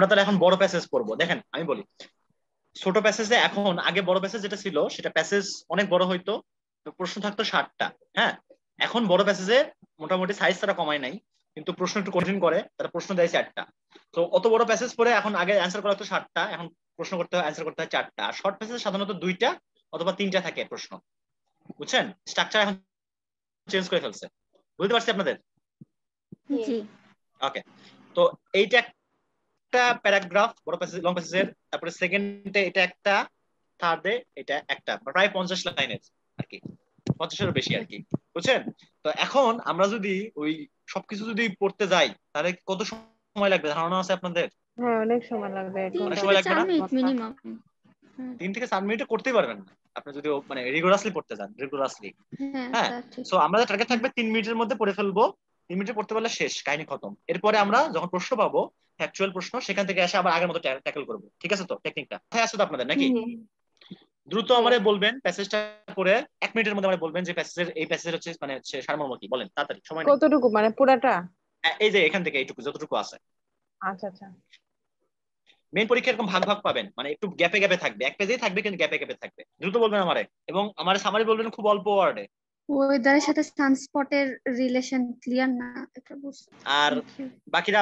আমরা তাহলে এখন বড় প্যাসেজ পড়বো। দেখেন আমি বলি, ছোট প্যাসেজে এখন, আগে বড় প্যাসেজ যেটা ছিল সেটা প্যাসেজ অনেক বড় হইতো, প্রশ্ন থাকতো 60টা। হ্যাঁ, এখন বড় প্যাসেজে মোটামুটি সাইজ তারা কমায় নাই, কিন্তু প্রশ্ন একটু কঠিন করে, তারা প্রশ্ন দেয় 4টা। তো অত বড় প্যাসেজ পড়ে এখন আগে অ্যান্সার করা হতো 60টা, এখন প্রশ্ন করতে হয়, অ্যান্সার করতে হয় 4টা। আর শর্ট প্যাসেজে সাধারণত 2টা অথবা 3টা থাকে প্রশ্ন। বুঝছেন, স্ট্রাকচার এখন চেঞ্জ করে ফেলছে। বুঝতে পারছি আপনাদের? জি। ওকে, তো এইটা একটা প্যারাগ্রাফ বড় প্যাসেজ, লং প্যাসেজের। তারপরে সেকেন্ডে এটা একটা, থার্ডে এটা একটা, প্রায় 50 লাইনের আর কি, 50-এরও বেশি আর কি। বুঝছেন? তো এখন আমরা যদি ওই সবকিছু যদি পড়তে যাই তাহলে কত সময় লাগবে ধারণা আছে আপনাদের? হ্যাঁ, অনেক সময় লাগবে। 3 অনেক সময় থেকে লাগবে 4 না? Minute minimum. 3 থেকে 4 মিনিটে করতেই পারবেন না আপনি যদি মানে রিগোরাসলি পড়তে যান, রিগোরাসলি। হ্যাঁ, হ্যাঁ, তা ঠিক। সো আমাদের টার্গেট থাকবে 3 মিনিটের মধ্যে পড়ে ফেলবো। 3 মিনিটে পড়তে পারলে শেষ, কাহিনী খতম। এরপরে আমরা যখন প্রশ্ন পাবো, ফ্যাকচুয়াল প্রশ্ন, সেখান থেকে এসে আবার আগের মতো ট্যাকল করবো। ঠিক আছে তো? টেকনিকটা মাথায় আছে তো আপনাদের নাকি? দ্রুত আমারে বলবেন প্যাসেজটা পড়ে 1 মিনিটের মধ্যে আমারে বলবেন যে প্যাসেজের, এই প্যাসেজের হচ্ছে মানে হচ্ছে সারমর্ম কি, বলেন তাড়াতাড়ি, সময় নেই। কতটুকু মানে পুরাটা? এই যে এখান থেকে এইটুকু যতটুকু আছে। আচ্ছা আচ্ছা। মেইন পরীক্ষা এরকম ভাগ ভাগ পাবেন, মানে একটু গ্যাপে গ্যাপে থাকবে, এক পেজেই থাকবে কিন্তু গ্যাপে গ্যাপে থাকবে। দ্রুত বলবেন আমারে, এবং আমার সামারি বলবেন খুব অল্প ওয়ার্ডে। ওয়েদারের সাথে সানস্পটের রিলেশন ক্লিয়ার না, এটা বুঝছি। আর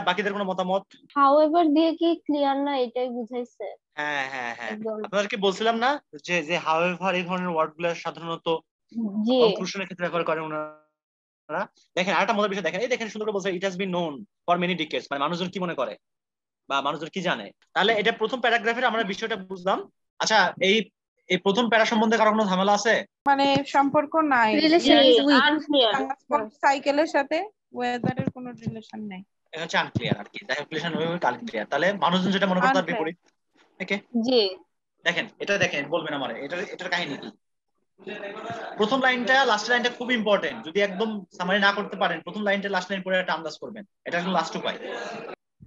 বাকিদের কোনো মতামত? হাউএভার দিয়ে কি ক্লিয়ার না এটাই বুঝাইছে। হ্যাঁ হ্যাঁ হ্যাঁ, একদম। আপনাদেরকে বলছিলাম না যে যে হাউএভার এই ধরনের ওয়ার্ড গুলো সাধারণত জি। কনক্লুশনের ক্ষেত্রে ব্যবহার করেন ওনারা। দেখেন আরেকটা মজার বিষয়, দেখেন এই দেখেন সুন্দর করে বলছে it has been known for many ডিকেডস, মানে মানুষজন কি মনে করে বা মানুষজন কি জানে। তাহলে এটা প্রথম প্যারাগ্রাফের আমরা বিষয়টা বুঝলাম। আচ্ছা, এই এই প্রথম প্যারা সম্বন্ধে কারো কোনো ঝামেলা আছে? মানে সম্পর্ক নাই, রিলেশন ইজ উইক। আনক্লিয়ার। সাইকেলের সাথে ওয়েদারের কোনো রিলেশন নাই। এটা হচ্ছে আনক্লিয়ার আর কি, ডেফিনিশন ওই আনক্লিয়ার। তাহলে মানুষজন যেটা মনে করে তার Unclear. বিপরীত। ওকে, জি। দেখেন এটা দেখেন, বলবেন আমারে এটার কাহিনী কি। প্রথম লাইনটা লাস্ট লাইনটা খুব ইম্পর্টেন্ট, যদি একদম সামারি না করতে পারেন প্রথম লাইনটা লাস্ট লাইন পড়ে একটা আন্দাজ করবেন, এটা আসলে লাস্ট উপায়।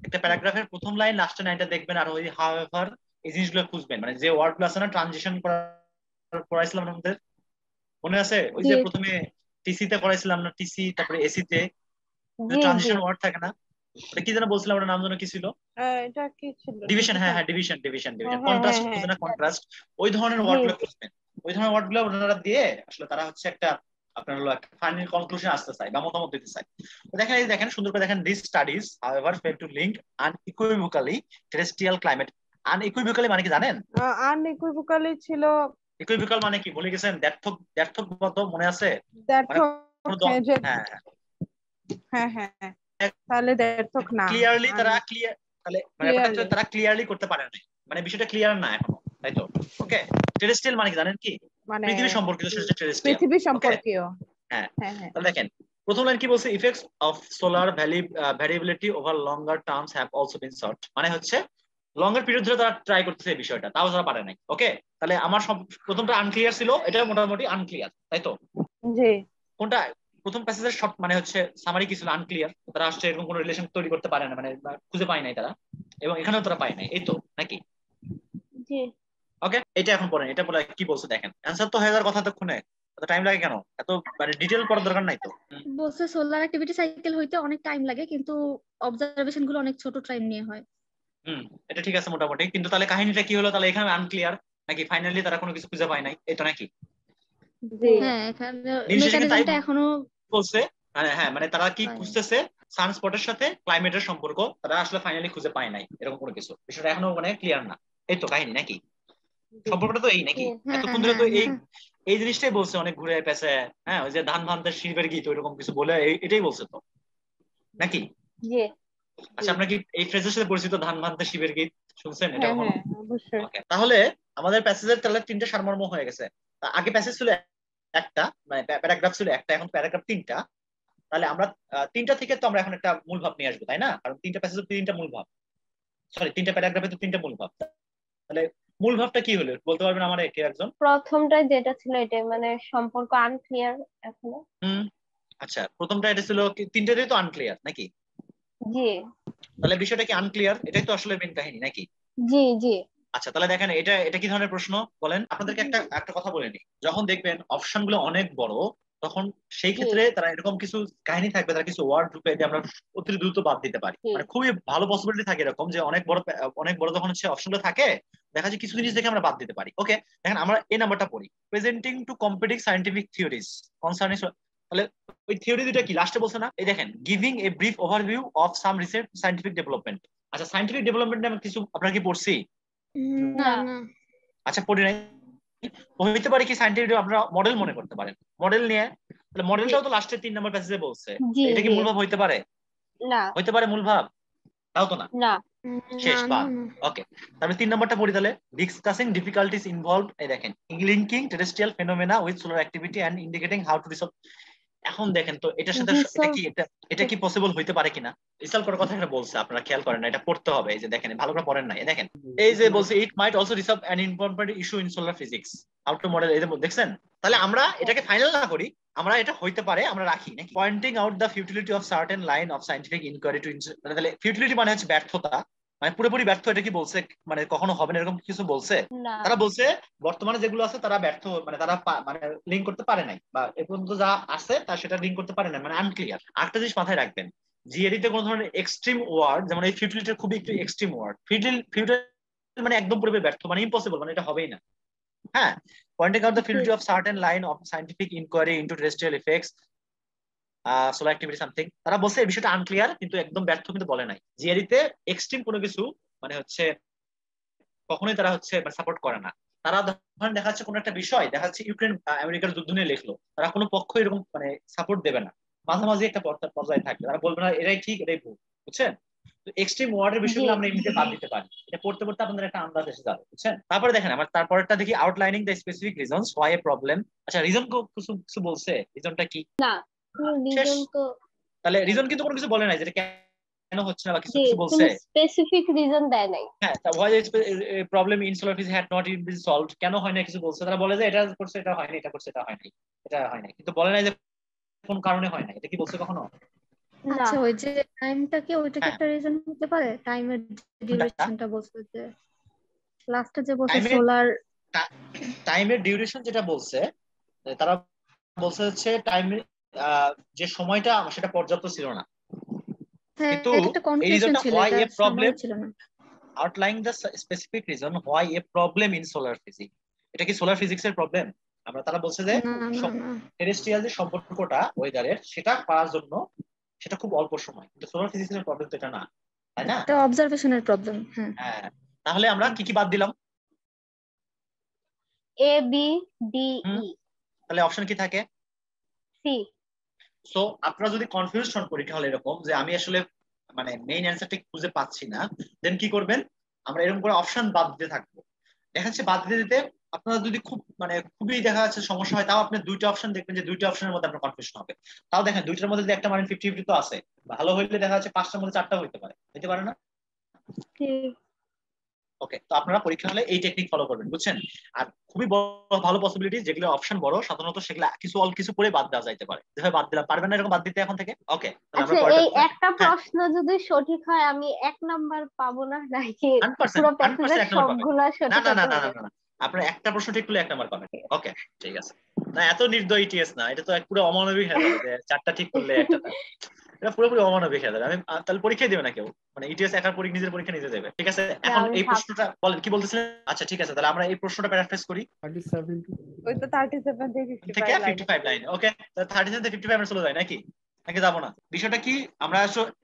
একটা প্যারাগ্রাফের প্রথম লাইন লাস্টের লাইনটা দেখবেন, আর ওই হাউএভার এই জিনিসগুলো খুঁজবেন, মানে যে ওয়ার্ড গুলো আছে না ট্রানজিশন পড়াইছিলাম আমাদের, মনে আছে? ওই যে জি প্রথমে টিসি তে পড়াইছিলাম না, টিসি তারপরে এসি তে জি জি। ট্রানজিশন ওয়ার্ড থাকে না, ওটা কি যেন বলছিলাম, ওটার নাম যেন কি ছিল? এটা কি ছিল? ডিভিশন। হ্যাঁ হ্যাঁ, ডিভিশন হ্যাঁ হ্যাঁ কন্ট্রাস্ট হ্যাঁ খুঁজে হ্যাঁ। না, কন্ট্রাস্ট। ওই ধরনের জি ওয়ার্ড গুলো খুঁজবেন। ওই ধরনের ওয়ার্ড গুলো ওনারা দিয়ে আসলে তারা হচ্ছে একটা আপনার হলো একটা ফাইনাল কনক্লুশন আসতে চায় বা মতামত দিতে চায়। তো দেখেন এই দেখেন সুন্দর করে দেখেন, this studies however fail to link unequivocally terrestrial climate. Unequivocally মানে কি জানেন? আনইকুইভোকালি ছিল। ইকুইভোকাল মানে কি ভুলে গেছেন? দ্ব্যর্থক, দ্ব্যর্থক মত মনে আছে? মানে দ্ব্যর্থক। কোনো হ্যাঁ হ্যাঁ হ্যাঁ হ্যাঁ, তাহলে দ্ব্যর্থক না। ক্লিয়ারলি তারা ক্লিয়ার, তাহলে মানে ব্যাপারটা হচ্ছে তারা ক্লিয়ারলি করতে পারে না, মানে বিষয়টা ক্লিয়ার না এখনো, তাই তো? ওকে, টেরেস্ট্রিয়াল মানে কি জানেন কি? মানে পৃথিবী সম্পর্কিত সেটা টেরেস্ট্রিয়াল। পৃথিবী ওকে, সম্পর্কীয়। হ্যাঁ। হ্যাঁ হ্যাঁ। তাহলে দেখেন প্রথম লাইন কি বলছে, effects of solar variability over longer terms have also been solved, মানে হচ্ছে লঙ্গার পিরিয়ড ধরে তারা ট্রাই করতেছে এই বিষয়টা, তাও তারা পারে নাই। ওকে, তাহলে আমার সব প্রথমটা আনক্লিয়ার ছিল, এটা মোটামুটি আনক্লিয়ার, তাই তো? জি। কোনটা প্রথম প্যাসেজের শর্ট মানে হচ্ছে সামারি কি ছিল? আনক্লিয়ার। তারা আসছে এরকম কোনো রিলেশন তৈরি করতে পারে না, মানে খুঁজে পায় নাই তারা, এবং এখানেও তারা পায় নাই, এই তো নাকি? জি। ওকে, এটা এখন পড়েন, এটা পড়ে কি বলছে দেখেন। অ্যান্সার তো হয়ে যাওয়ার কথা এতক্ষণে, এত টাইম লাগে কেন? এত মানে ডিটেল পড়ার দরকার নাই তো। বলছে সোলার অ্যাক্টিভিটি সাইকেল হইতে অনেক টাইম লাগে, কিন্তু অবজারভেশন গুলো অনেক ছোট টাইম নিয়ে হয়। এটা ঠিক আছে মোটামুটি, কিন্তু তাহলে কাহিনীটা কি হলো? তাহলে এখানে আনক্লিয়ার নাকি ফাইনালি তারা কোনো কিছু খুঁজে পায় নাই, এই তো নাকি? জি। হ্যাঁ, এখানে দিন শেষে কিন্তু তাই মেকানিজমটা এখনো বলছে। হ্যাঁ, মানে তারা কি পায়নি। খুঁজতেছে? সানস্পটের সাথে ক্লাইমেটের সম্পর্ক তারা আসলে ফাইনালি খুঁজে পায় নাই, এরকম কোনো কিছু। বিষয়টা এখনো মানে ক্লিয়ার না, এই তো কাহিনী নাকি? সম্পর্কটা তো এই নাকি? হ্যাঁ এতক্ষণ ধরে তো হ্যাঁ এই হ্যাঁ। এই জিনিসটাই বলছে, অনেক ঘুরে পেছে। হ্যাঁ, ওই যে ধান ভান্তে শিল্পের গীত ওইরকম কিছু বলে এটাই বলছে তো নাকি? জি। আচ্ছা, আপনার কি এই ফ্রেজের সাথে পরিচিত, ধান ভান্তে শিবের গীত শুনছেন এটা হ্যাঁ কখনো? হ্যাঁ, অবশ্যই। Okay, তাহলে আমাদের প্যাসেজের তাহলে 3টে সারমর্ম হয়ে গেছে। আগে প্যাসেজ ছিল একটা, মানে প্যারাগ্রাফ ছিল একটা, এখন প্যারাগ্রাফ 3টা। তাহলে আমরা 3টা থেকে তো আমরা এখন একটা মূল ভাব নিয়ে আসবো, তাই না? কারণ 3টা প্যাসেজে 3টা মূল ভাব, সরি 3টা প্যারাগ্রাফে তো 3টা মূল ভাব। তাহলে মূল ভাবটা কি হলো বলতে পারবেন আমার কে একজন? প্রথমটা যেটা ছিল এটাই, মানে সম্পর্ক আনক্লিয়ার এখনো। আচ্ছা, প্রথমটা এটা ছিল কি, 3টাতেই তো আনক্লিয়ার নাকি? জি তাহলে বিষয়টা কি আনক্লিয়ার? এটাই তো আসলে মেন কাহিনী নাকি? জি জি। আচ্ছা, তাহলে দেখেন এটা এটা কি ধরনের প্রশ্ন বলেন। আপনাদেরকে একটা একটা কথা বলে নিই, যখন দেখবেন অপশন গুলো অনেক বড় তখন সেই জি ক্ষেত্রে তারা এরকম কিছু কাহিনী থাকবে, তারা কিছু ওয়ার্ড ঢুকে দিয়ে আমরা অতি দ্রুত বাদ দিতে পারি। জি মানে খুবই ভালো পসিবিলিটি থাকে এরকম যে অনেক বড় যখন হচ্ছে অপশনটা থাকে, দেখা যায় কিছু জিনিস দেখে আমরা বাদ দিতে পারি। ওকে, দেখেন আমরা এই নাম্বারটা পড়ি, presenting to competing scientific theories concerning. তাহলে ওই থিওরি দুটো কি লাস্টে বলছে না, এই দেখেন, giving a brief overview of some recent scientific development. আচ্ছা, সায়েন্টিফিক ডেভেলপমেন্ট আমি কিছু আপনারা কি পড়ছি? না না না আচ্ছা, পড়ি নাই। হইতে পারে কি সায়েন্টিফিক আপনারা মডেল মনে করতে পারেন, মডেল নিয়ে, তাহলে জি মডেলটাও তো লাস্টে 3 নম্বর প্যাসেজে বলছে। জি এটা কি জি মূলভাব হইতে পারে? না হইতে পারে মূলভাব? তাও তো না। না শেষ না বাদ। ওকে, তাহলে 3 নম্বরটা পড়ি তাহলে, ডিসকাসিং ডিফিকাল্টিজ ইনভলভড, এই দেখেন, linking terrestrial phenomena with solar activity and indicating how to resolve. এখন দেখেন তো এটার সাথে রিসলভ এটা কি পসিবল হইতে পারে কিনা? রিসলভ করার কথা এখানে বলছে, আপনারা খেয়াল করেন না, এটা পড়তে হবে। এই যে দেখেন, ভালো করে পড়েন না, এই দেখেন, এই যে বলছে it might also resolve an important issue in solar physics, how to model, এই যে দেখছেন। তাহলে আমরা এটাকে ফাইনাল না করি, আমরা এটা হইতে পারে আমরা রাখি নাকি, pointing out the futility of certain line of scientific inquiry to, তাহলে ফিউটিলিটি মানে হচ্ছে ব্যর্থতা, মানে পুরোপুরি ব্যর্থ, এটা কি বলছে? মানে কখনো হবে না এরকম কিছু বলছে? না তারা বলছে বর্তমানে যেগুলো আছে তারা ব্যর্থ, মানে তারা মানে লিঙ্ক করতে পারে নাই, বা এ পর্যন্ত যা আছে তা সেটা লিঙ্ক করতে পারে না, মানে আনক্লিয়ার। আরেকটা জিনিস মাথায় রাখবেন, জিএডিতে কোনো ধরনের এক্সট্রিম ওয়ার্ড, যেমন এই ফিউটিলিটির খুবই একটু এক্সট্রিম ওয়ার্ড, ফিউটিল মানে একদম পুরোপুরি ব্যর্থ, মানে ইম্পসিবল, মানে এটা হবেই না। হ্যাঁ, পয়েন্টিং আউট দ্য জি futility of certain line of scientific inquiry into terrestrial effects solar activity something, তারা বলছে এই বিষয়টা আনক্লিয়ার, কিন্তু একদম ব্যর্থ কিন্তু বলে নাই। জিএডিতে এক্সট্রিম কোনো কিছু মানে হচ্ছে কখনোই তারা হচ্ছে সাপোর্ট করে না। তারা ধরেন দেখা যাচ্ছে কোনো একটা বিষয়, দেখা যাচ্ছে ইউক্রেন আমেরিকার যুদ্ধ নিয়ে লিখলো, তারা কোনো পক্ষ এরকম মানে সাপোর্ট দেবে না, মাঝামাঝি একটা পর্যায়ে থাকবে, তারা বলবে না এটাই ঠিক এটাই ভুল, বুঝছেন? তো এক্সট্রিম ওয়ার্ডের জি বিষয়গুলো আমরা এমনিতে বাদ দিতে পারি, এটা পড়তে পড়তে আপনাদের একটা আন্দাজ এসে যাবে, বুঝছেন? তারপরে দেখেন আমার তারপরেরটা দেখি, আউটলাইনিং the specific reasons why a problem. আচ্ছা, রিজন কিছু কিছু বলছে, রিজনটা কি? না কোনো শেষ। রিজন তো তাহলে নাই। রিজন কিন্তু কোনো কিছু বলে নাই, যেটা কেন হচ্ছে না বা কিছু জি কিছু বলছে। কোনো স্পেসিফিক রিজন দেয় নাই। হ্যাঁ, why this problem in solar physics had not been solved, কেন হয় না কিছু বলছে, তারা বলে যে এটা করছে এটা হয়নি, এটা করছে এটা হয়নি, এটা হয়নি, কিন্তু বলে নাই যে কোন কারণে হয় না, এটা কি বলছে কখনো? না আচ্ছা, ওই যে টাইমটাকে, ওইটাকে হ্যাঁ, একটা রিজন হতে পারে, টাইমের কোনটা? ডিউরেশনটা বলছে যে লাস্টে যে বলছে টাইমের সোলার। টাইমের ডিউরেশন যেটা বলছে, তারা বলছে হচ্ছে টাইম, যে সময়টা সেটা পর্যাপ্ত ছিল না, হ্যাঁ, কিন্তু এটা একটা এই কনফিউশন রিজনটা ছিল, হোয়াই এটা এ সময় প্রবলেম, ছিল না। Outlining the specific reason why a problem in solar physics. এটা কি সোলার ফিজিক্স এর প্রবলেম? তারা বলছে যে না না না, টেরেস্ট্রিয়াল যে সম্পর্কটা ওয়েদারের, সেটা পাওয়ার জন্য সেটা খুব অল্প সময়, কিন্তু সোলার ফিজিক্স এর প্রবলেম তো এটা না, তাই না? এটা অবজারভেশনের প্রবলেম। হ্যাঁ, হ্যাঁ, তাহলে আমরা কি কি বাদ দিলাম? এ বি ডি হুম, ই তাহলে অপশন কি থাকে? সি। সো আপনারা যদি কনফিউজ হন পরীক্ষা হলে এরকম যে আমি আসলে মানে মেইন অ্যান্সারটা খুঁজে পাচ্ছি না, দেন কি করবেন, আমরা এরকম করে অপশন বাদ দিতে থাকবো। দেখা যাচ্ছে বাদ দিতে দিতে আপনারা যদি খুব মানে খুবই দেখা যাচ্ছে সমস্যা হয়, তাও আপনি দুইটা অপশন দেখবেন যে দুইটা অপশনের মধ্যে আপনার কনফিউশন হবে। তাও দেখেন দুইটার মধ্যে যদি একটা মানে 50-50 তো আছে, ভালো হইলে দেখা যাচ্ছে 5টার মধ্যে 4টা হইতে পারে না? ওকে, তো আপনারা পরীক্ষা হলে এই টেকনিক ফলো করবেন, বুঝছেন? আর খুবই ভালো পসিবিলিটি, যেগুলো অপশন বড় সাধারণত সেগুলো কিছু করে বাদ দেওয়া যাইতে পারে, যেভাবে বাদ দিলাম, পারবেন না এরকম বাদ দিতে এখন থেকে? ওকে, তাহলে আচ্ছা আমরা এই পরেরটা, একটা হ্যাঁ, প্রশ্ন যদি সঠিক হয় আমি 1 নাম্বার পাবো না নাকি 100% পুরো 100% প্যাসেজের 1 নাম্বার পাবেন। সবগুলা না সঠিক না না হতে না না হবে? না না। আপনার একটা প্রশ্ন ঠিক করলে 1 নাম্বার পাবেন। ওকে, ঠিক আছে। না, এত নির্দয়ী টিএস না, এটা তো পুরো অমানবিক হয়ে যাবে যে 4টা ঠিক করলে একটা না। এটা পুরোপুরি অমানবিক হয়ে যাবে। আমি তাহলে পরীক্ষা দিবে না কেউ, মানে ইটিএস একার নিজের পরীক্ষা নিজে দেবে, ঠিক আছে? না এখন আমি এই ভাব প্রশ্নটা বলেন কি বলতেছিলেন? আচ্ছা, ঠিক আছে, তাহলে আমরা এই প্রশ্নটা প্যারাফ্রেজ করি 37 ওই তো 37 থেকে থেকে 55 লাইনে 55 লাইনে। ওকে, তাহলে 37 থেকে 55 আমরা চলে যাই নাকি নাকি যাবো না? বিষয়টা কি, আমরা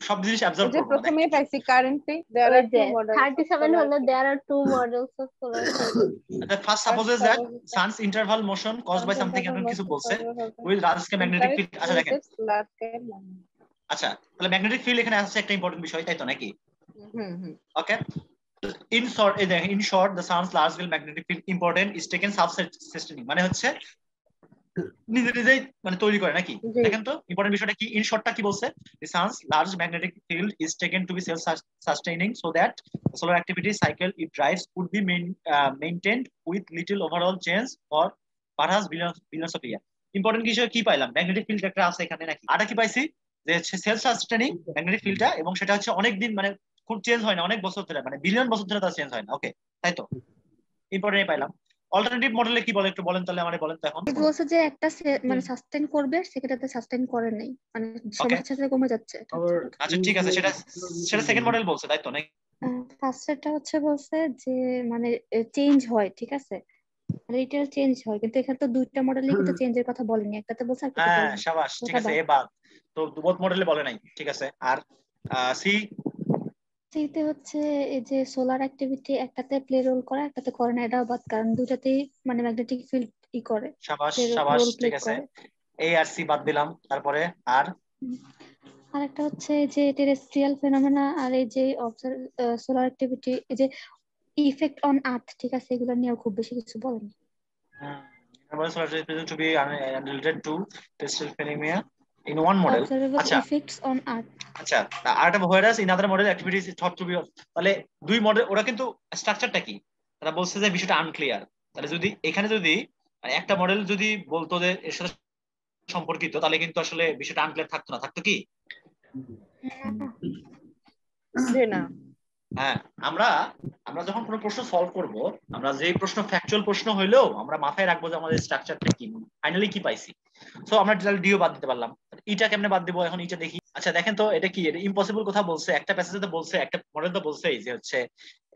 সব জিনিস ওই অ্যাবজর্ব যে করবো না, প্রথমেই দেখেন। পাইছি কারেন্টলি দেয়ার ওই আর টু যে মডেলস অফ 37 সোলার হলো there are two models of solar physics. First supposes that sun's interval motion caused by something, এমন কিছু বলছে, with large scale magnetic field। আচ্ছা দেখেন, আচ্ছা তাহলে ম্যাগনেটিক ফিল্ড এখানে আসছে একটা ইম্পর্টেন্ট বিষয়, তাই তো নাকি? ওকে, in short the sun's large scale magnetic field important is taken self-sustaining, মানে হচ্ছে নিজে নিজেই মানে তৈরি করে নাকি? দেখেন তো ইম্পর্টেন্ট বিষয়টা কি, ইন শর্টটা কি বলছে, the sun's large magnetic field is taken to be self-sustaining so that the solar activity cycle it drives could be maintained with little overall change for perhaps billions of years। Important বিষয় কি পাইলাম, magnetic field একটা আছে এখানে নাকি, আটা কি পাইছি যে সেলফ সাস্টেনিং ম্যাগনেটিক ফিল্ডটা, এবং সেটা হচ্ছে অনেক দিন মানে খুব চেঞ্জ হয় না, অনেক বছর ধরে, মানে বিলিয়ন বছর ধরে তার চেঞ্জ হয় না। ওকে, তাই তো? ইম্পর্টেন্ট পাইলাম। অল্টারনেটিভ মডেলে কি বলে একটু বলেন তাহলে আমারে বলেন তো এখন। বলছে যে একটা মানে সাস্টেইন করবে, সেক্ষেত্রে সাস্টেইন করে নাই, মানে ওকে, সময়ের সাথে সাথে কমে যাচ্ছে। আচ্ছা ঠিক আছে, সেটা সেটা সেকেন্ড মডেল বলছে তাই তো নাকি? ফার্স্টটা হচ্ছে বলছে যে মানে চেঞ্জ হয়, ঠিক আছে, রিটেল চেঞ্জ হয়, কিন্তু এখানে তো দুইটা মডেলই কিন্তু চেঞ্জের কথা বলেনি, একটাতে বলছে একটাতে হ্যাঁ বলেনি। শাবাশ, ঠিক ওটা আছে, বাদ। এ বাদ। তো বোথ মডেলে বলে নাই, ঠিক আছে। আর সি? সেইতে হচ্ছে এই যে সোলার অ্যাক্টিভিটি একটাতে প্লে রোল করে, একটাতে করে না, এটাও বাদ, কারণ দুইটাতেই মানে ম্যাগনেটিক ফিল্ড ই করে, শাবাশ প্লে শাবাশ, রোল প্লে ঠিক আছে, করে। এই আর সি বাদ দিলাম। তারপরে আর উম, আর একটা হচ্ছে যে টেরেস্ট্রিয়াল ফেনোমেনা আর এই যে সোলার অ্যাক্টিভিটি, এই যে ইফেক্ট অন আর্থ, ঠিক আছে, এগুলো নিয়েও খুব বেশি কিছু বলেনি। to be unrelated to terrestrial phenomena in one model. Observable আচ্ছা ইফেক্টস অন আর্থ। আচ্ছা, আর একটা whereas in other model activities is thought to be, তাহলে দুই মডেল ওরা কিন্তু স্ট্রাকচারটা কি, তারা বলছে যে বিষয়টা আনক্লিয়ার। তাহলে যদি এখানে যদি একটা মডেল যদি বলতো যে এর সাথে সম্পর্কিত, তাহলে কিন্তু আসলে বিষয়টা আনক্লিয়ার থাকতো না, থাকতো কি? যে না। হ্যাঁ, আমরা আমরা যখন কোনো প্রশ্ন সলভ করব, আমরা যে প্রশ্ন ফ্যাকচুয়াল প্রশ্ন হইলেও আমরা মাথায় রাখবো যে আমাদের স্ট্রাকচারটা কি, ফাইনালি কি পাইছি। সো আমরা তাহলে ডিও বাদ দিতে পারলাম। ইটা কেমনে বাদ দিব এখন, ইটা দেখি। আচ্ছা দেখেন তো এটা কি, এটা ইম্পসিবল কথা বলছে, একটা প্যাসেজে তো বলছে, একটা মডেল তো বলছেই যে হচ্ছে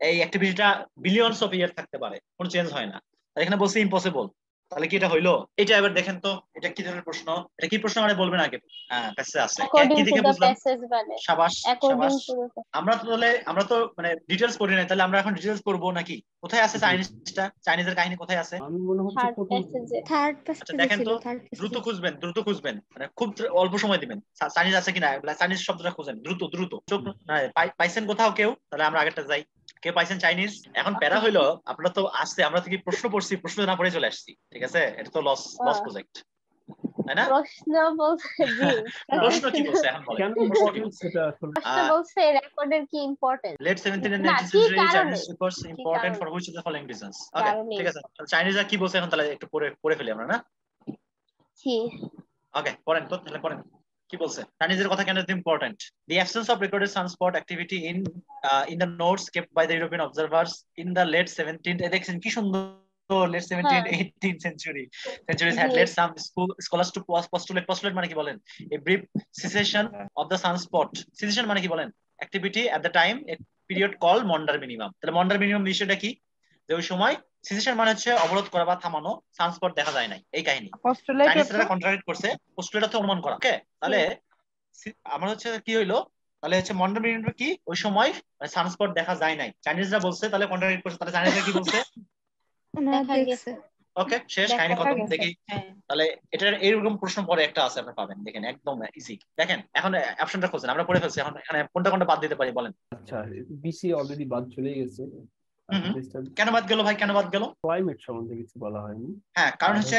এই অ্যাক্টিভিটিটা বিলিয়নস অফ ইয়ার থাকতে পারে, কোনো চেঞ্জ হয় না। আর এখানে বলছে ইম্পসিবল, তাহলে কি এটা হইলো? এটা এবার দেখেন তো এটা কি ধরনের প্রশ্ন, এটা কি প্রশ্ন আমারে বলবেন আগে। হ্যাঁ প্যাসেজে আছে, কি অ্যাকর্ডিং টু দেখে দ্য বুঝলাম? প্যাসেজ মানে সাবাস অ্যাকর্ডিং সাবাস। টু দ্য আমরা তো মানে ডিটেলস পড়ি নাই, তাহলে আমরা এখন ডিটেলস পড়বো নাকি? কোথায় আছে চাইনিজটা, চাইনিজের কাহিনী কোথায় আছে? আমি মনে হচ্ছে থার্ড প্রথম প্যাসেজে। থার্ড আচ্ছা প্যাসেজে দেখেন ছিল, তো, থার্ড দ্রুত প্যাসেজে। খুঁজবেন, দ্রুত খুঁজবেন, মানে খুব অল্প সময় দিবেন। চাইনিজ আছে কিনা, চাইনিজ শব্দটা খুঁজেন, দ্রুত দ্রুত। চোখ পাইছেন কোথাও কেউ? তাহলে আমরা আগেরটা যাই। কেউ পাইছেন চাইনিজ? এখন প্যারা হইলো আপনারা তো আসছে, আমরা থেকে প্রশ্ন পড়ছি, প্রশ্ন না পড়ে চলে আসছি, ঠিক আছে, এটা তো লস লস প্রজেক্ট, তাই না? প্রশ্ন বলছে জি প্রশ্ন কি বলছে এখন বলেন, কেন প্রশ্ন কি ইম্পর্টেন্ট বলছে? সেটা আসলে প্রশ্ন বলছে রেকর্ডের কি ইম্পর্টেন্স, Late 17th and না 19th কি century কারণে, Chinese records কি important কারণে for which of the following reasons? Okay, কারণে ঠিক আছে, চাইনিজরা কি বলছে এখন তাহলে একটু পড়ে পড়ে ফেলি আমরা, না? জি ওকে, পড়েন তো তাহলে, পড়েন কি বলছে, চাইনিজের কথা কেন important. The absence of recorded sunspot activity in the notes kept by the European observers in the late 17th, দেখছেন কি সুন্দর, late 17th হ্যাঁ 18th centuries had G led some scholars to postulate মানে কি বলেন, a brief cessation of the sunspot, cessation মানে কি বলেন, activity at the time a period called Maunder minimum। তাহলে Maunder minimum বিষয়টা কি, যে ওই সময় সিচুয়েশন মানে হচ্ছে অবরোধ করা বা থামানো, সানস্পট দেখা যায় নাই, এই কাহিনী। পস্টুলেট চাইনিজরা কন্ট্রাডিক্ট করছে, পোস্টুলেট হচ্ছে অনুমান করা। ওকে, তাহলে আমার হচ্ছে কি হইলো, তাহলে হচ্ছে মন্ডল মিনিমাম কি, ওই সময় সানস্পট দেখা যায় নাই, চাইনিজরা বলছে, তাহলে কন্ট্রাডিক্ট করছে, তাহলে চাইনিজরা কি বলছে? ওনারা দেখা দেখছে। গেছে ওকে, শেষ, কাহিনী দেখা খতম। গেছে। দেখি হ্যাঁ তাহলে এটার এইরকম প্রশ্ন পরে একটা আছে, আপনি পাবেন, দেখেন একদম ইজি। দেখেন এখন অপশনটা খুঁজেন, আমরা পড়ে ফেলছি, এখন এখানে কোনটা কোনটা বাদ দিতে পারি বলেন। আচ্ছা বিসি অলরেডি বাদ চলে গেছে। কেন বাদ গেল ভাই, কেন বাদ গেল? ক্লাইমেট সম্বন্ধে কিছু বলা হয়নি। হ্যাঁ কারণ আর হচ্ছে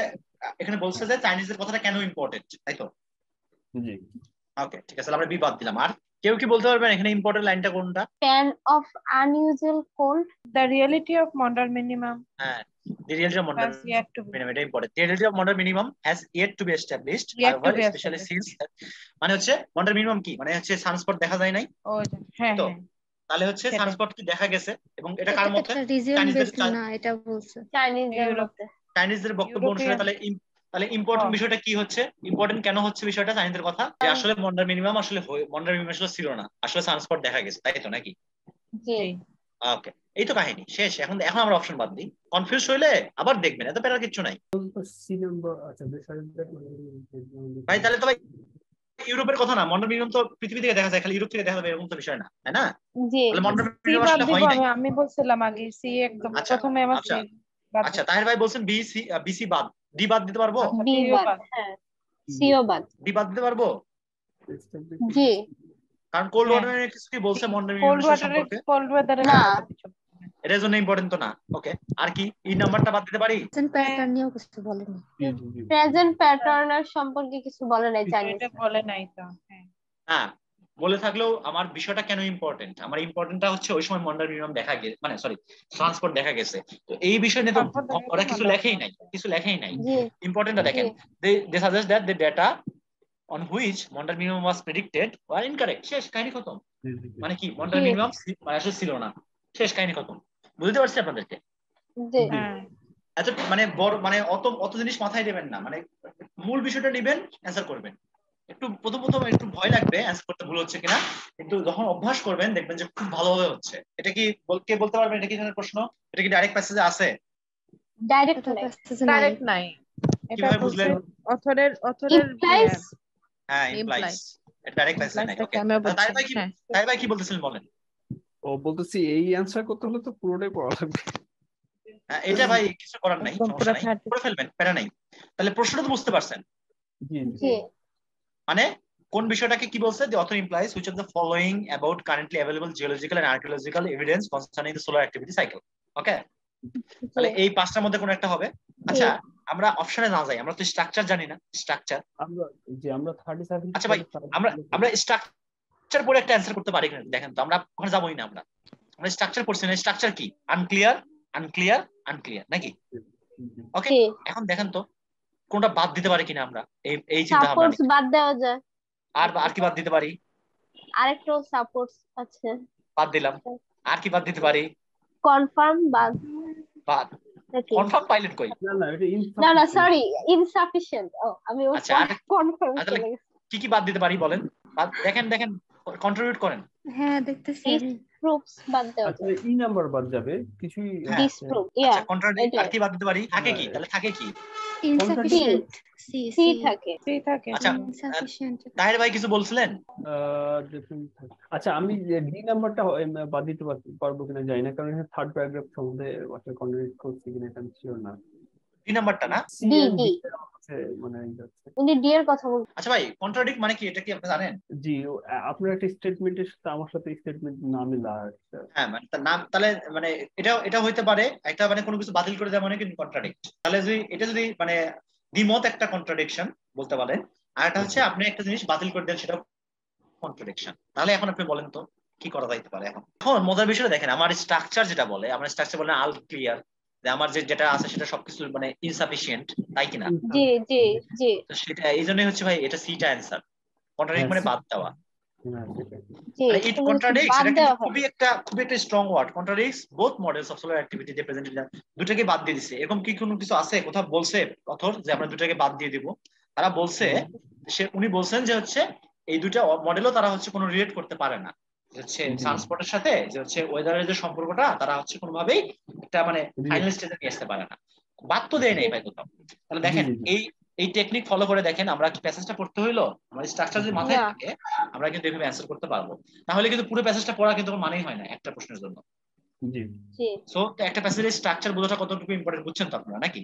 এখানে বলছে যে চাইনিজের কথাটা কেন ইম্পর্টেন্ট, তাই তো? জি ওকে ঠিক আছে, আমরা বি বাদ দিলাম। আর কেউ কি বলতে পারবেন এখানে ইম্পর্টেন্ট লাইনটা কোনটা? Fan of unusual cold, the reality of Maunder minimum হ্যাঁ, the reality of Maunder has yet to be minimum, এটা important. The reality of Maunder minimum has yet to be established, yet to however be especially established. since মানে হচ্ছে Maunder minimum কি, মানে হচ্ছে sunspot দেখা যায় নাই ও হ্যাঁ তো, হ্যাঁ তাহলে হচ্ছে সেটাই। সানস্পট কি দেখা গেছে, এবং এটা কার মতে, এটা রিজিয়ন চাইনিজদের বেসড না, এটা বলছে। চাইনিজদের ইউরোপ মতে চাইনিজদের বক্তব্য অনুসারে। ইউরোপিয়ান তাহলে তাহলে ইম্পর্টেন্ট ও। বিষয়টা কি হচ্ছে, ইম্পর্টেন্ট কেন হচ্ছে বিষয়টা চাইনিজদের কথা, যে আসলে মন্ডার মিনিমাম আসলে মন্ডার মিনিমাম আসলে ছিল না, আসলে সানস্পট দেখা গেছে, তাই তো নাকি? জি জি ওকে, এই তো কাহিনী শেষ। এখন এখন আমরা অপশন বাদ দিই, কনফিউজ হইলে আবার দেখবেন, এত প্যারার কিছু নাই সি নাম্বার। আচ্ছা ভাই। তাহলে তো ভাই ইউরোপের কথা না, মন্ডল মিনিমাম তো পৃথিবী থেকে দেখা যায়, খালি ইউরোপ থেকে দেখা যাবে এরকম তো বিষয় না, তাই না? জি তাহলে মন্ডল সি মিনিমাম বাদ আসলে দিব, হয় নাই। আমি বলছিলাম আগে সি একদম আচ্ছা প্রথমে আমার আচ্ছা সি বাদ আচ্ছা, দিব। তাহের ভাই বলছেন বিসি বিসি বাদ, ডি বাদ দিতে পারবো? আচ্ছা বি বিও বাদ, বাদ। হ্যাঁ সিও বাদ, ডি বাদ দিতে পারবো, জি কারণ কোল্ড হ্যাঁ ওয়াটারের কিছু কি বলছে মন্ডল কোল্ড মিনিমাম ওয়াটারে সম্পর্কে, কোল্ড ওয়েদারে না এটার জন্য ইম্পর্টেন্ট তো না। ওকে, আর কি এই নাম্বারটা বাদ দিতে পারি? প্যাটার্ন নিয়েও কিছু বলেনি। প্রেজেন্ট প্যাটার্নার সম্পর্কে কিছু বলে নাই চাইনিজ। এটা বলে নাই তো। হ্যাঁ হ্যাঁ, বলে থাকলেও আমার বিষয়টা কেন ইম্পর্টেন্ট, আমার ইম্পর্টেন্টটা হচ্ছে ওই সময় মন্ডল মিনিমাম দেখা গেছে, মানে সরি ট্রান্সপোর্ট দেখা গেছে, তো এই বিষয় নিয়ে তো তারপর দেখা ওরা গেছে কিছু Maunder লেখেই নাই, minimum। কিছু লেখেই নাই। জি ইম্পর্টেন্টটা জি দেখেন, they suggest that the data on which Maunder minimum was predicted were incorrect, শেষ, কাহিনী খতম। মানে কি মন্ডল জি মিনিমাম আসলে ছিল না, শেষ, কাহিনী খতম। বুঝতে পারছি আপনাদেরকে? জি হ্যাঁ এত মানে বড় মানে অত জিনিস মাথায় দেবেন না, মানে মূল বিষয়টা নেবেন, অ্যান্সার করবেন। একটু প্রথম একটু ভয় লাগবে অ্যান্সার করতে ভুল হচ্ছে কিনা, কিন্তু যখন অভ্যাস করবেন দেখবেন যে খুব ভালোভাবে হচ্ছে। এটা কি কে বলতে পারবেন এটা কি ধরনের প্রশ্ন? এটা কি ডাইরেক্ট প্যাসেজে আছে? ডাইরেক্ট এটা নাই, প্যাসেজে নাই। ডাইরেক্ট নাই, এটা কিভাবে বলছে বুঝলেন? অথরের ইমপ্লাইজ। হ্যাঁ ইমপ্লাইজ, implies এটা ডাইরেক্ট প্যাসেজে নাই। implies ওকে, আমিও বলছি। হ্যাঁ, তাই ভাই কি বলতেছিলেন বলেন। ও বলতেছি এই অ্যান্সার করতে হলে তো পুরোটাই পড়া লাগবে। এটা ভাই কিছু করার নাই, একদম সমস্যা পুরো নাই, 30 করে ফেলবেন, প্যারা নাই। তাহলে প্রশ্নটা তো বুঝতে পারছেন, জি জি জি মানে কোন বিষয়টাকে কি বলছে? the author implies which of the following about currently available geological and archaeological evidence concerning the solar activity cycle. ওকে, তাহলে এই পাঁচটার মধ্যে কোন একটা হবে। আচ্ছা আমরা অপশনে না যাই, আমরা তো স্ট্রাকচার জানি না, স্ট্রাকচার। আমরা 37 আচ্ছা ভাই আমরা স্ট্রাকচার পরে একটা অ্যান্সার করতে পারি কিনা দেখেন তো, আমরা ওখানে যাবোই না। আমরা স্ট্রাকচার পড়ছি না, স্ট্রাকচার কি? আনক্লিয়ার আনক্লিয়ার আনক্লিয়ার নাকি? ওকে, জি এখন দেখেন তো কোনটা বাদ দিতে পারি কিনা আমরা, এই চিন্তা ভাবনা সাপোর্টস নিয়ে। বাদ দেওয়া যায়, আর কি বাদ দিতে পারি? আরেকটা সাপোর্টস আছে, বাদ দিলাম। আর কি বাদ দিতে পারি? কনফার্ম বাদ বাদ। নাকি? কনফার্ম পাইলট কই? না এটা না না insufficient। সরি, ইনসাফিশিয়েন্ট। ও আমি আচ্ছা, কনফার্ম তাহলে চলে গেছি। কি বাদ দিতে পারি বলেন? দেখেন কন্ট্রিবিউট করেন। হ্যাঁ দেখতেছি আমি। ডিসপ্রুভস বাদ দেওয়া আচ্ছা যায়, ই নাম্বার বাদ যাবে, কিছুই হ্যাঁ। ডিসপ্রুভ ইয়া আচ্ছা কন্ট্রাডিক্ট, এটাই। আর কি বাদ দিতে পারি? থাকে কি? তাহলে থাকে কি? ইনসাফিশিয়েন্ট। সি সি থাকে। ফ্রি থাকে। আচ্ছা ইনসাফিশিয়েন্ট। তাহের ভাই কিছু বলছিলেন? আচ্ছা আমি ডি নাম্বারটা বাদ দিতে পারবো কিনা জানি না, কারণ এখানে থার্ড প্যারাগ্রাফ সম্বন্ধে কন্ট্রাডিক্ট করছি কিনা এটা আমি শিওর না। দুই নাম্বারটা না? C D and D D মানে যাচ্ছে। উনি ডি এর কথা বলছেন। আচ্ছা ভাই কন্ট্রাডিক্ট মানে কি, এটা কি আপনি জানেন? জি আপনার একটা স্টেটমেন্টের সাথে আমার সাথে স্টেটমেন্ট না মিলা একটা। হ্যাঁ মানে তার নাম, তাহলে মানে এটা হইতে পারে একটা মানে কোনো কিছু বাতিল করে দেওয়া মানে কিন্তু কন্ট্রাডিক্ট। তাহলে যদি মানে দ্বিমত একটা কন্ট্রাডিকশন বলতে পারেন, আর একটা হচ্ছে আপনি একটা জিনিস বাতিল করে দেন সেটা কন্ট্রাডিকশন। তাহলে এখন আপনি বলেন তো কি করা যাইতে পারে? এখন মজার বিষয় দেখেন, আমার স্ট্রাকচার যেটা বলে, আমার স্ট্রাকচার বলে আল ক্লিয়ার, যে আমার যেটা আছে সেটা সবকিছু মানে ইনসাফিসিয়েন্ট, তাই কিনা? জি জি জি তো সেটা এই জন্যই হচ্ছে ভাই এটা সিটা অ্যান্সার। কন্ট্রাডিক্ট মানে বাদ দেওয়া। জি, মানে ইট কোনো কিছু কন্ট্রাডিক্টস, বাদ এটা কিন্তু দেওয়া হয়। খুবই একটা strong word. Contradicts both models of solar activity they present in, দুটাকে বাদ দিয়ে দিছে। এরকম কি কোনো কিছু আছে কোথাও বলছে অথর যে আমরা দুটাকে বাদ দিয়ে দিব? তারা বলছে, উনি বলছেন যে হচ্ছে এই দুটা মডেলও তারা হচ্ছে কোনো রিলেট করতে পারে না, যে হচ্ছে ট্রান্সপোর্টের সাথে যে হচ্ছে ওয়েদারের যে সম্পর্কটা তারা হচ্ছে কোনোভাবেই একটা মানে ফাইনাল স্টেজে নিয়ে আসতে পারে না। বাদ তো দেয় নাই ভাই কোথাও। তাহলে দেখেন এই টেকনিক ফলো করে দেখেন, আমরা প্যাসেজটা পড়তে হইলো আমাদের স্ট্রাকচার যদি মাথায় না। থাকে আমরা কিন্তু এভাবে অ্যান্সার করতে পারবো। তাহলে কিন্তু পুরো প্যাসেজটা পড়া কিন্তু কোনো মানেই হয় না একটা প্রশ্নের জন্য। জি জি সো একটা প্যাসেজের স্ট্রাকচার বোঝাটা কতটুকু ইম্পর্টেন্ট বুঝছেন তো আপনারা নাকি?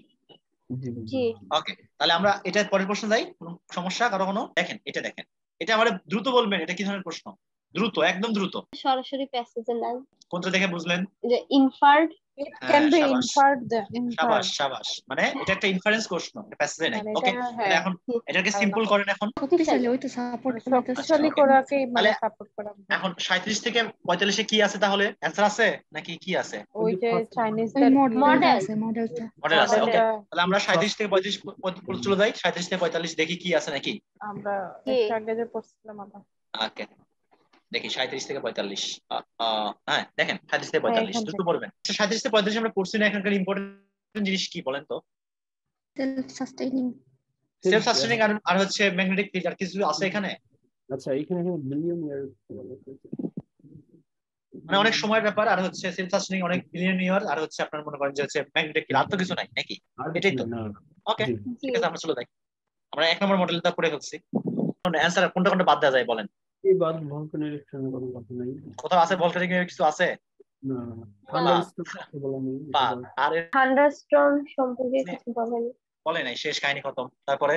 জি ওকে, তাহলে আমরা এটার পরের প্রশ্ন যাই। কোনো সমস্যা কারো কোনো? দেখেন এটা আমাদের দ্রুত বলবেন এটা কি ধরনের প্রশ্ন, দ্রুত একদম দ্রুত। সরাসরি প্যাসেজে নাই, কোনটা দেখে বুঝলেন? যে ইনফার্ড। It can be সাবাস সাবাস inferred. সাবাস, মানে এটা একটা ইনফারেন্স প্রশ্ন, এটা প্যাসেজে নাই। মানে ওকে, এটা তাহলে এখন এটাকে সিম্পল করেন এখন। শক্তিশালী, ওই তো সাপোর্ট শক্তিশালী okay. করাকে মানে তাহলে সাপোর্ট করা। এখন 37 থেকে 45-এ কি আছে তাহলে? অ্যান্সার আছে নাকি কি আছে? ওই যে চাইনিজ ওই মডেলটা Model. আছে, মডেলটা। মডেল আছে। ওকে, মডেলটা তাহলে আমরা 37 থেকে 35 চলে যাই, 37 থেকে 45 দেখি কি আছে নাকি। আমরা জি। একটু আগে যে পড়ছিলাম আমরা। ওকে দেখি 37 থেকে 45। হ্যাঁ দেখেন 37 থেকে 45 এখান দ্রুত থেকে। পড়বেন। 37 থেকে 45 আমরা পড়ছি না, এখানকার ইম্পর্টেন্ট জিনিস কি বলেন তো? Self sustaining. সেলফ সাস্টেনিং আর হচ্ছে ম্যাগনেটিক ফিল্ড, আর কিছু আছে এখানে? আচ্ছা এখানে বিলিয়ন ইয়ার মানে অনেক সময়ের ব্যাপার, আর হচ্ছে সেলফ সাস্টেনিং অনেক বিলিয়ন ইয়ার, আর হচ্ছে আপনার মনে করেন যে হচ্ছে ম্যাগনেটিক ফিল্ড, আর তো কিছু নাই নাকি? এটাই তো। ওকে ঠিক আছে, আমরা চলে যাই। আমরা 1 নম্বর মডেলটা পড়ে ফেলছি। অ্যান্সার কোনটা বাদ দেওয়া যায় বলেন? এই বাদ ভলকানের কোনো কথা নাই। কোথাও আছে ভলকানিক এর কিছু আছে? না থান্ডারস্টর্ম বলা নেই। আর থান্ডারস্টর্ম সম্পর্কে কিছু বলেন? বলে নাই, শেষ কাহিনী খতম। তারপরে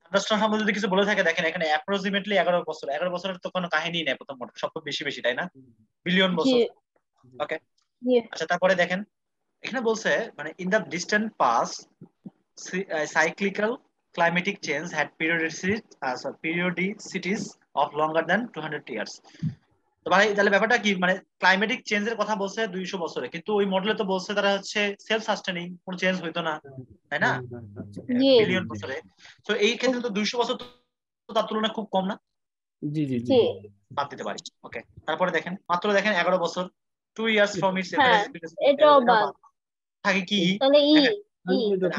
থান্ডারস্টর্ম সম্বন্ধে যদি কিছু বলে থাকে দেখেন, এখানে অ্যাপ্রক্সিমেটলি 11 বছর, 11 বছরের তো কোনো কাহিনী নেই প্রথম মডেল, সব তো বেশি তাই না? বিলিয়ন জি বছর। ওকে জি আচ্ছা, তারপরে দেখেন এখানে বলছে মানে in the distant pass cyclical climatic change had periodicities of longer than 200 years. তো ভাই তাহলে ব্যাপারটা কি, মানে ক্লাইমেটিক চেঞ্জের কথা বলছে 200 বছরে, কিন্তু ওই মডেলে তো বলছে তারা হচ্ছে সেলফ সাস্টেনিং, কোনো চেঞ্জ হইতো না তাই না জি বিলিয়ন বছরে। তো এই ক্ষেত্রে তো 200 বছর তো তার তুলনায় খুব কম না? জি জি জি জি বাদ দিতে পারি। ওকে, তারপরে দেখেন মাত্র দেখেন 11 বছর, 2 years from its হ্যাঁ, এটাও বাদ। থাকে কি তাহলে ই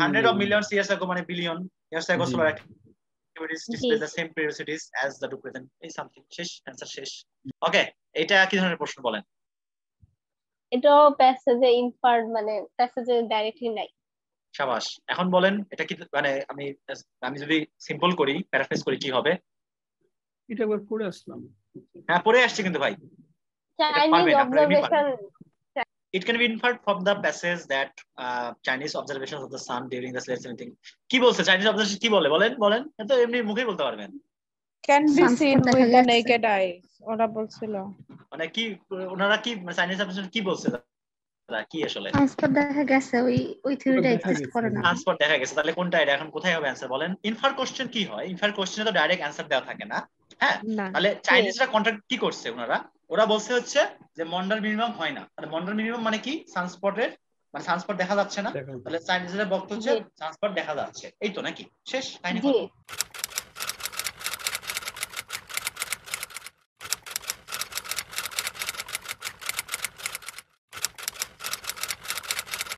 hundred of million years ago মানে বিলিয়ন ইয়ার্স ago জি। solar activities জি। display the same periodicities as the two present এই সামথিং শেষ অ্যানসার শেষ ওকে এটা কি ধরনের প্রশ্ন বলেন এটাও প্যাসেজে ইনফার্ড মানে প্যাসেজে ডাইরেক্টলি নাই। শাবাশ এখন বলেন এটা কি মানে আমি আমি যদি সিম্পল করি প্যারাফ্রেজ করি কি হবে এটা একবার পড়ে আসলাম। হ্যাঁ পড়ে আসছে কিন্তু ভাই চাইনিজ পারবেন, আপনারা এমনি observation it can be inferred from the passage that Chinese observations of the sun during the stellar emitting কি বলছে চাইনিজ অবজারভেশন কি বলে বলেন বলেন তো এমনি মুখেই বলতে পারবেন ক্যান বি Sunspot সিন দেখা উইথ দ্য গেছে। নেকেড আইস ওরা বলছিল। মানে কি ওনারা কি চাইনিজ অবজারভেশন কি বলছে তারা কি আসলে সানস্পট দেখা গেছে, ওই থিওরিটা দেখা এক্সিস্ট গেছে। করে না। ট্রান্সফার দেখা গেছে তাহলে কোনটা এটা এখন কোথায় হবে অ্যান্সার বলেন ইনফার কোশ্চেন কি হয় ইনফার কোশ্চেনে তো ডাইরেক্ট অ্যান্সার দেওয়া থাকে না হ্যাঁ না তাহলে চাইনিজরা কন্ট্রাক্ট কি করছে ওরা বলছে হচ্ছে যে মন্ডাল মিনিমাম হয় না তাহলে মন্ডাল মিনিমাম মানে কি সানস্পটের মানে সানস্পট দেখা যাচ্ছে না দেখা যাচ্ছে। তাহলে চাইনিজরা বক্তব্য হচ্ছে জি। সানস্পট দেখা যাচ্ছে এই তো নাকি শেষ কাহিনী জি খতম।